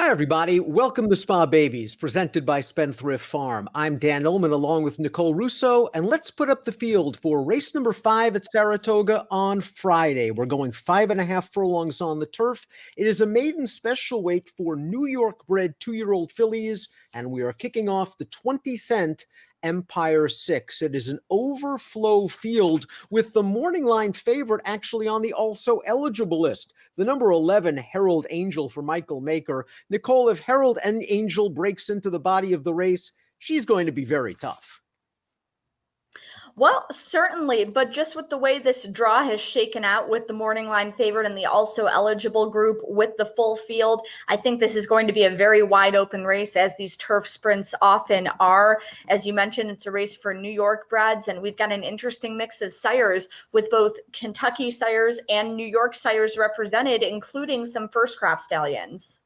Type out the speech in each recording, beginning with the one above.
Hi, everybody. Welcome to Spa Babies, presented by Spendthrift Farm. I'm Dan Illman along with Nicole Russo, and let's put up the field for race number 5 at Saratoga on Friday. We're going 5.5 furlongs on the turf. It is a maiden special weight for New York-bred 2-year-old fillies, and we are kicking off the 20-cent Empire 6. It is an overflow field with the morning line favorite actually on the also eligible list. The number 11, Herald Angel for Michael Maker. Nicole, if Herald and Angel breaks into the body of the race, she's going to be very tough. Well, certainly, but just with the way this draw has shaken out with the morning line favorite and the also eligible group with the full field, I think this is going to be a very wide open race, as these turf sprints often are. As you mentioned, it's a race for New York breds, and we've got an interesting mix of sires with both Kentucky sires and New York sires represented, including some first crop stallions.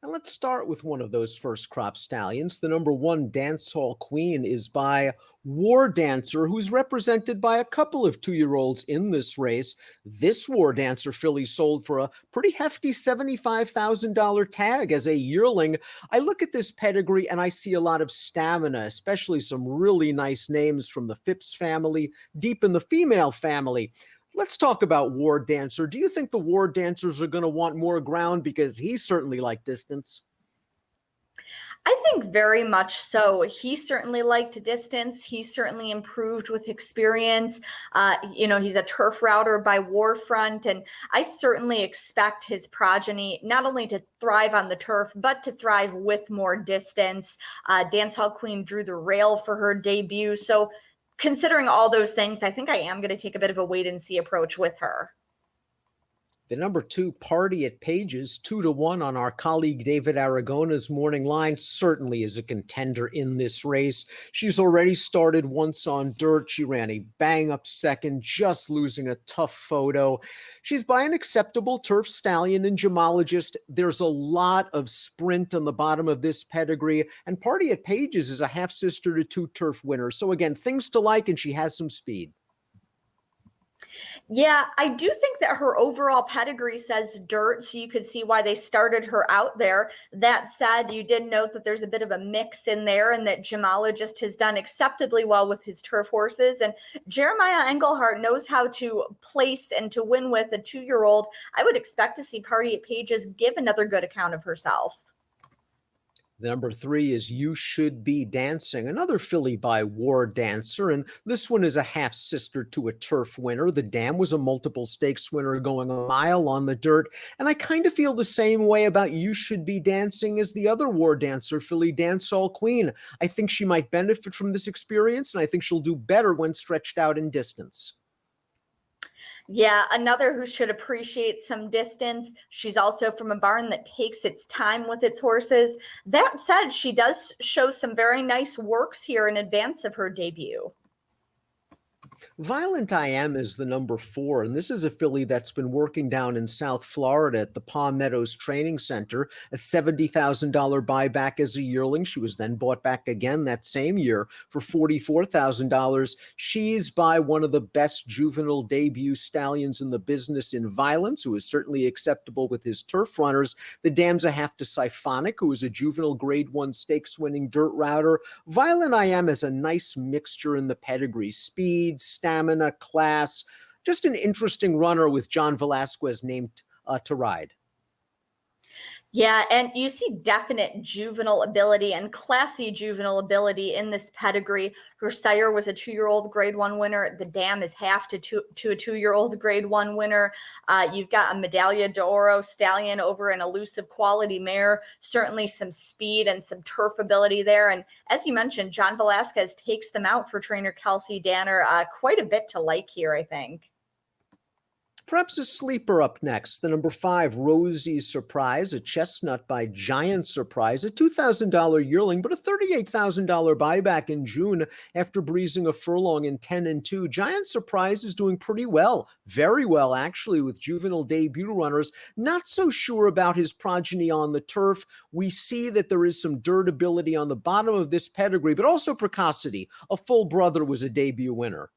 Now let's start with one of those first crop stallions. The number 1 Dancehall Queen is by War Dancer, who's represented by a couple of 2-year-olds in this race. This War Dancer filly sold for a pretty hefty $75,000 tag as a yearling. I look at this pedigree and I see a lot of stamina, especially some really nice names from the Phipps family, deep in the female family. Let's talk about War Dancer. Do you think the War Dancers are going to want more ground? Because he certainly liked distance. I think very much so. He certainly liked distance. He certainly improved with experience. He's a turf router by Warfront, and I certainly expect his progeny not only to thrive on the turf, but to thrive with more distance. Dancehall Queen drew the rail for her debut. So considering all those things, I think I am going to take a bit of a wait and see approach with her. The number 2 Party at Pages, 2-1 on our colleague David Aragona's morning line, certainly is a contender in this race. She's already started once on dirt. She ran a bang-up second, just losing a tough photo. She's by an acceptable turf stallion and gemologist. There's a lot of sprint on the bottom of this pedigree, and Party at Pages is a half-sister to 2 turf winners. So again, things to like, and she has some speed. Yeah, I do think that her overall pedigree says dirt, so you could see why they started her out there. That said, you did note that there's a bit of a mix in there, and that gemologist has done acceptably well with his turf horses. And Jeremiah Engelhardt knows how to place and to win with a 2-year-old. I would expect to see Party at Pages give another good account of herself. The number 3 is You Should Be Dancing, another filly by War Dancer, and this one is a half-sister to a turf winner. The Dam was a multiple stakes winner going a mile on the dirt, and I kind of feel the same way about You Should Be Dancing as the other War Dancer filly, Dancehall Queen. I think she might benefit from this experience, and I think she'll do better when stretched out in distance. Yeah, another who should appreciate some distance. She's also from a barn that takes its time with its horses. That said, she does show some very nice works here in advance of her debut. Violentiam is the number 4, and this is a filly that's been working down in South Florida at the Palm Meadows Training Center, a $70,000 buyback as a yearling. She was then bought back again that same year for $44,000. She's by one of the best juvenile debut stallions in the business in Violence, who is certainly acceptable with his turf runners. The Dam's a half to Siphonic, who is a juvenile grade 1 stakes winning dirt router. Violentiam has a nice mixture in the pedigree, speed, stamina, class, just an interesting runner with John Velasquez named to ride. Yeah, and you see definite juvenile ability and classy juvenile ability in this pedigree. Her sire was a 2-year-old grade 1 winner. The Dam is half to a 2-year-old grade 1 winner. You've got a Medaglia d'Oro stallion over an elusive quality mare. Certainly some speed and some turf ability there. And as you mentioned, John Velasquez takes them out for trainer Kelsey Danner. Quite a bit to like here, I think. Perhaps a sleeper up next, the number 5, Rosies Surprise, a chestnut by Giant Surprise, a $2,000 yearling, but a $38,000 buyback in June after breezing a furlong in 10-2. Giant Surprise is doing pretty well, very well actually, with juvenile debut runners. Not so sure about his progeny on the turf. We see that there is some dirt ability on the bottom of this pedigree, but also precocity. A full brother was a debut winner.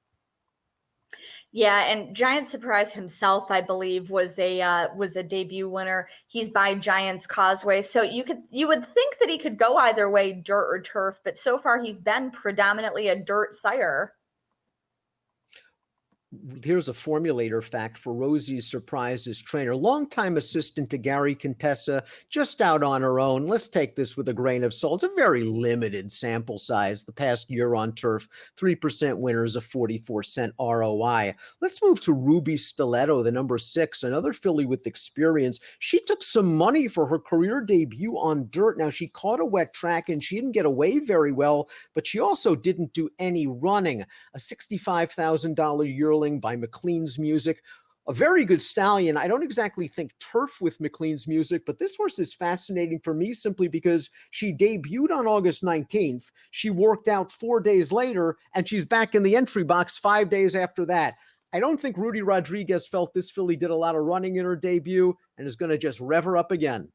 Yeah, and Giant Surprise himself, I believe, was a debut winner. He's by Giants Causeway, so you would think that he could go either way, dirt or turf, but so far he's been predominantly a dirt sire. Here's a formulator fact for Rosie's Surprise as trainer. Longtime assistant to Gary Contessa, just out on her own. Let's take this with a grain of salt. It's a very limited sample size. The past year on turf, 3% winners, a 44-cent ROI. Let's move to Ruby Stiletto, the number 6, another filly with experience. She took some money for her career debut on dirt. Now, she caught a wet track and she didn't get away very well, but she also didn't do any running. A $65,000 yearling by McLean's Music. A very good stallion. I don't exactly think turf with McLean's Music, but this horse is fascinating for me simply because she debuted on August 19th. She worked out 4 days later, and she's back in the entry box 5 days after that. I don't think Rudy Rodriguez felt this filly did a lot of running in her debut and is going to just rev her up again.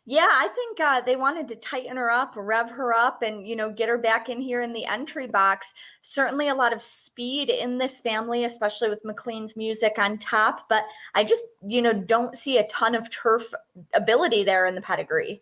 Yeah, I think they wanted to tighten her up, rev her up, and get her back in here in the entry box. Certainly a lot of speed in this family, especially with McLean's Music on top. But I just don't see a ton of turf ability there in the pedigree.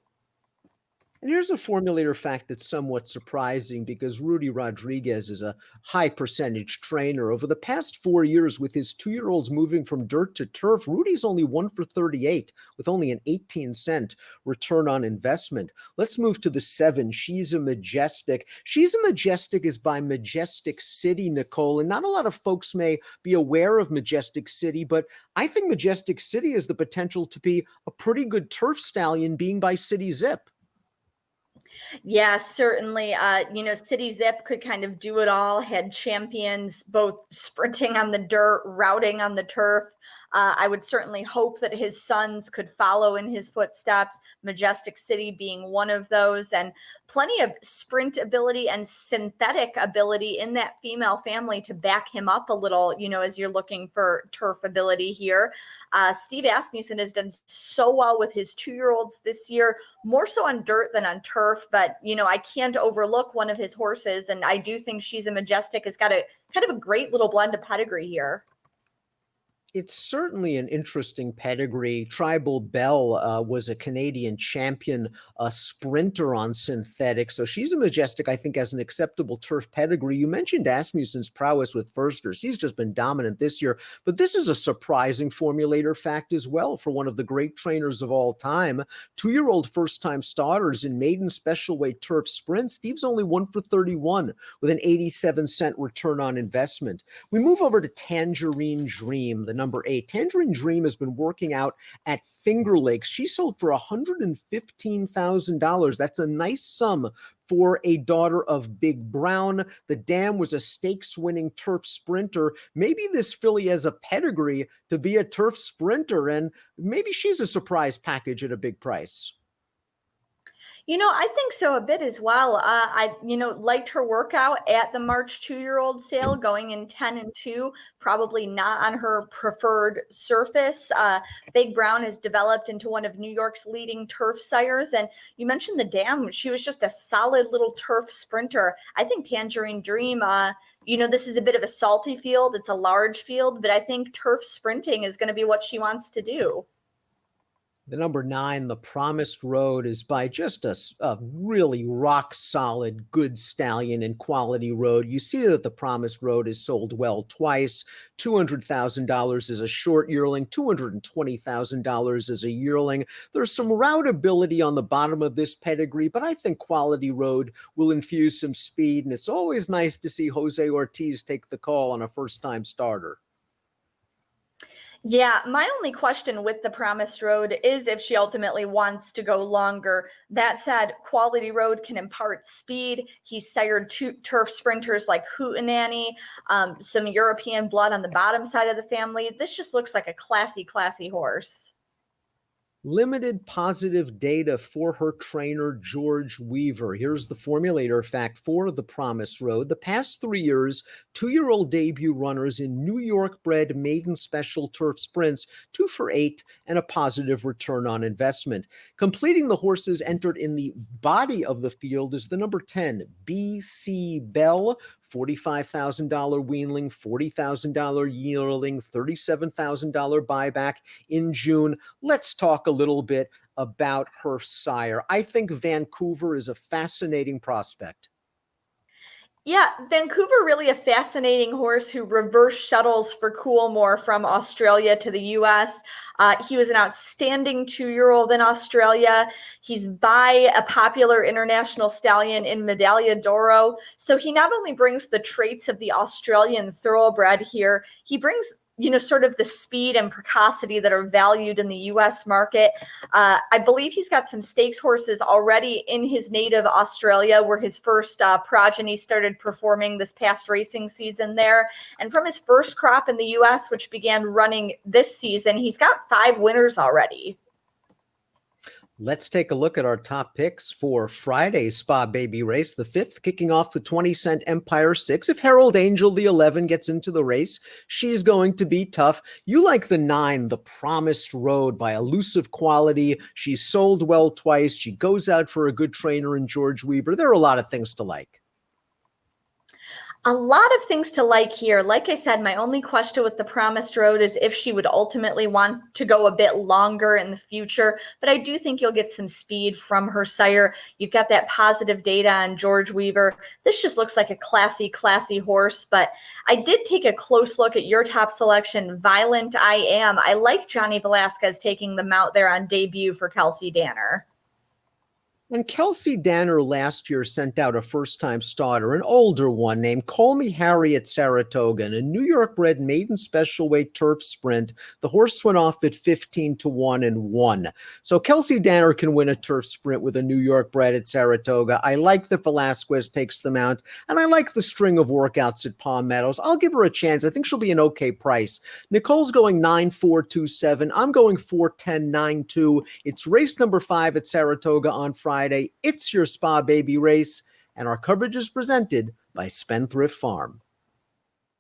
And here's a formulator fact that's somewhat surprising because Rudy Rodriguez is a high percentage trainer. Over the past 4 years, with his 2-year-olds moving from dirt to turf, Rudy's only 1 for 38 with only an 18-cent return on investment. Let's move to the 7. She's a Majestic. She's a Majestic is by Majestic City, Nicole. And not a lot of folks may be aware of Majestic City, but I think Majestic City has the potential to be a pretty good turf stallion, being by City Zip. Yeah, certainly. City Zip could kind of do it all, had champions both sprinting on the dirt, routing on the turf. I would certainly hope that his sons could follow in his footsteps, Majestic City being one of those, and plenty of sprint ability and synthetic ability in that female family to back him up a little, as you're looking for turf ability here. Steve Asmussen has done so well with his 2-year-olds this year, more so on dirt than on turf, but I can't overlook one of his horses, and I do think She's a Majestic has got a kind of a great little blend of pedigree here. It's certainly an interesting pedigree. Tribal Belle was a Canadian champion, a sprinter on synthetic. So She's a Majestic, I think, has an acceptable turf pedigree. You mentioned Asmussen's prowess with firsters. He's just been dominant this year. But this is a surprising formulator fact as well for one of the great trainers of all time. 2-year-old first-time starters in maiden special weight turf sprint. Steve's only 1 for 31 with an 87-cent return on investment. We move over to Tangerine Dream, the number 8. Tangerine Dream has been working out at Finger Lakes. She sold for $115,000. That's a nice sum for a daughter of Big Brown. The dam was a stakes-winning turf sprinter. Maybe this filly has a pedigree to be a turf sprinter, and maybe she's a surprise package at a big price. I think so a bit as well. I liked her workout at the March 2-year-old sale, going in 10 and 2, probably not on her preferred surface. Big Brown has developed into one of New York's leading turf sires. And you mentioned the dam. She was just a solid little turf sprinter. I think Tangerine Dream, this is a bit of a salty field. It's a large field, but I think turf sprinting is going to be what she wants to do. The number 9, The Promised Road, is by just a really rock-solid, good stallion and quality road. You see that The Promised Road is sold well twice. $200,000 as a short yearling, $220,000 as a yearling. There's some routability on the bottom of this pedigree, but I think Quality Road will infuse some speed, and it's always nice to see Jose Ortiz take the call on a first-time starter. Yeah, my only question with the Promised Road is if she ultimately wants to go longer. That said, Quality Road can impart speed. He's sired turf sprinters like Hootenanny, some European blood on the bottom side of the family. This just looks like a classy, classy horse. Limited positive data for her trainer, George Weaver. Here's the formulator fact for The Promise Road. The past 3 years, 2-year-old debut runners in New York-bred maiden special turf sprints, 2 for 8, and a positive return on investment. Completing the horses entered in the body of the field is the number 10, BC Belle, $45,000 weanling, $40,000 yearling, $37,000 buyback in June. Let's talk a little bit about her sire. I think Vancouver is a fascinating prospect. Yeah, Vancouver, really a fascinating horse who reverse shuttles for Coolmore from Australia to the US. He was an outstanding 2-year-old in Australia. He's by a popular international stallion in Medaglia d'Oro. So he not only brings the traits of the Australian thoroughbred here, he brings sort of the speed and precocity that are valued in the U.S. market. I believe he's got some stakes horses already in his native Australia, where his first progeny started performing this past racing season there. And from his first crop in the U.S., which began running this season, he's got 5 winners already. Let's take a look at our top picks for Friday's Spa Baby race, the 5th, kicking off the 20-cent Empire 6. If Herald Angel, the 11, gets into the race, she's going to be tough. You like the 9, the Promised Road, by Elusive Quality. She's sold well twice. She goes out for a good trainer in George Weaver. There are a lot of things to like. A lot of things to like here. Like I said, my only question with the Promised Road is if she would ultimately want to go a bit longer in the future. But I do think you'll get some speed from her sire. You've got that positive data on George Weaver. This just looks like a classy horse. But I did take a close look at your top selection, Violentiam. I like Johnny Velasquez taking them out there on debut for Kelsey Danner. And Kelsey Danner last year sent out a first-time starter, an older one named Call Me Harry at Saratoga, in a New York-bred maiden special weight turf sprint. The horse went off at 15-1 and won. So Kelsey Danner can win a turf sprint with a New York-bred at Saratoga. I like that Velasquez takes them out, and I like the string of workouts at Palm Meadows. I'll give her a chance. I think she'll be an okay price. Nicole's going 9-4-2-7. I'm going 4-10-9-2. It's race number 5 at Saratoga on Friday. It's your Spa Baby race, and our coverage is presented by Spendthrift Farm.